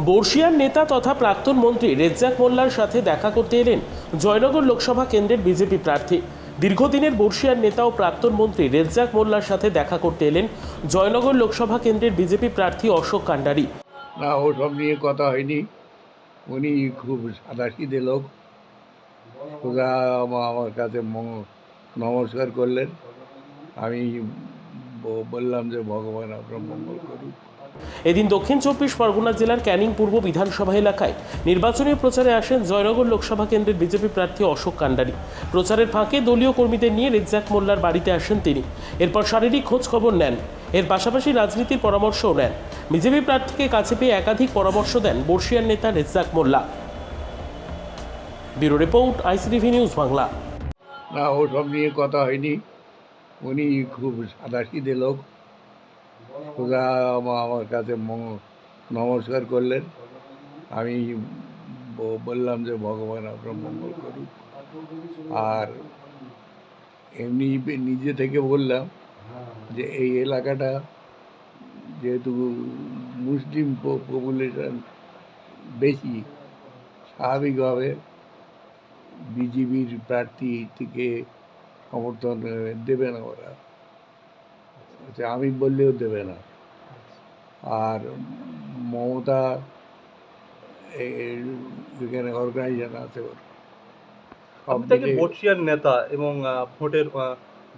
বর্ষিয়ার নেতা তথা প্রাক্তন মন্ত্রী রেজ্জাক মোল্লার সাথে দেখা করতে এলেন জয়নগর লোকসভা কেন্দ্রের বিজেপি প্রার্থী। দীর্ঘদিনের বর্ষিয়ার নেতা ও প্রাক্তন মন্ত্রী রেজ্জাক মোল্লার সাথে দেখা করতে এলেন জয়নগর লোকসভা কেন্দ্রের বিজেপি প্রার্থী অশোক কান্ডারি। না, ওসব নিয়ে কথা হয়নি। উনি খুব সাদাসিধে লোক। সোজা আমার কাছে নমস্কার করলেন। আমি বললাম যে ভগবান আপনার মঙ্গল করুক। এদিন দক্ষিণ চব্বিশ পরগনা জেলার ক্যানিং পূর্ব বিধানসভা এলাকায় নির্বাচনী প্রচারে আসেন জয়নগর লোকসভা কেন্দ্রের বিজেপি প্রার্থী অশোক কান্ডারি। প্রচারের ফাঁকে দলীয় কর্মীদের নিয়ে রেজ্জাক মোল্লার বাড়িতে আসেন তিনি। এরপর শারীরিক খোঁজ খবর নেন। এর পাশাপাশি রাজনীতির পরামর্শও নেন। বিজেপি প্রার্থীকে কাছে পেয়ে একাধিক পরামর্শ দেন বর্ষিয়ার নেতা Rezzak Molla. Bureau report, ICTV news Bangla. না, ওসব নিয়ে কথা হয়নি। উনি খুব সাদাসিধে লোক। সোজা আমার কাছে নমস্কার করলেন। আমি বললাম যে ভগবান আপনার মঙ্গল করুক। আর এমনি নিজে থেকে বললাম যে এই এলাকাটা যেহেতু মুসলিম পপুলেশন বেশি, স্বাভাবিকভাবে বিজেপির প্রার্থী থেকে সমর্থন দেবে না ওরা। আচ্ছা, আমি বললেও দেবে না। আর মমতা এখানে অর্গানাইজেশন আছে ওর। আপনি তাকে বর্ষিয়ার নেতা এবং ভোটের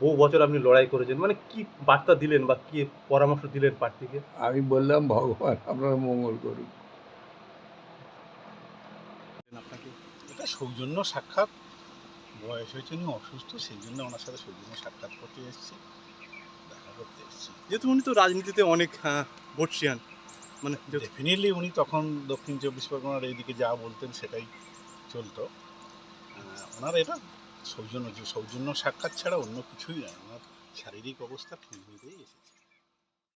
বহু বছর আপনি লড়াই করেছেন, মানে কি বার্তা দিলেন বা কি পরামর্শ দিলেন প্রার্থীকে? আমি বললাম ভগবান আপনার মঙ্গল করুক। আপনাকে এটা সৌজন্য সাক্ষাৎ। বয়স হয়েছে, উনি অসুস্থ, সেই জন্য ওনার সাথে সৌজন্য সাক্ষাৎ করতে এসেছি, দেখা করতে এসেছি। যেহেতু উনি তো রাজনীতিতে অনেক বর্ষিয়ান, মানে ডেফিনেটলি উনি তখন দক্ষিণ চব্বিশ পরগনার এইদিকে যা বলতেন সেটাই চলতো। ওনার এটা সৌজন্য সাক্ষাৎ ছাড়া অন্য কিছুই নয়। ওনার শারীরিক অবস্থা খোঁজ নিতেই এসেছি।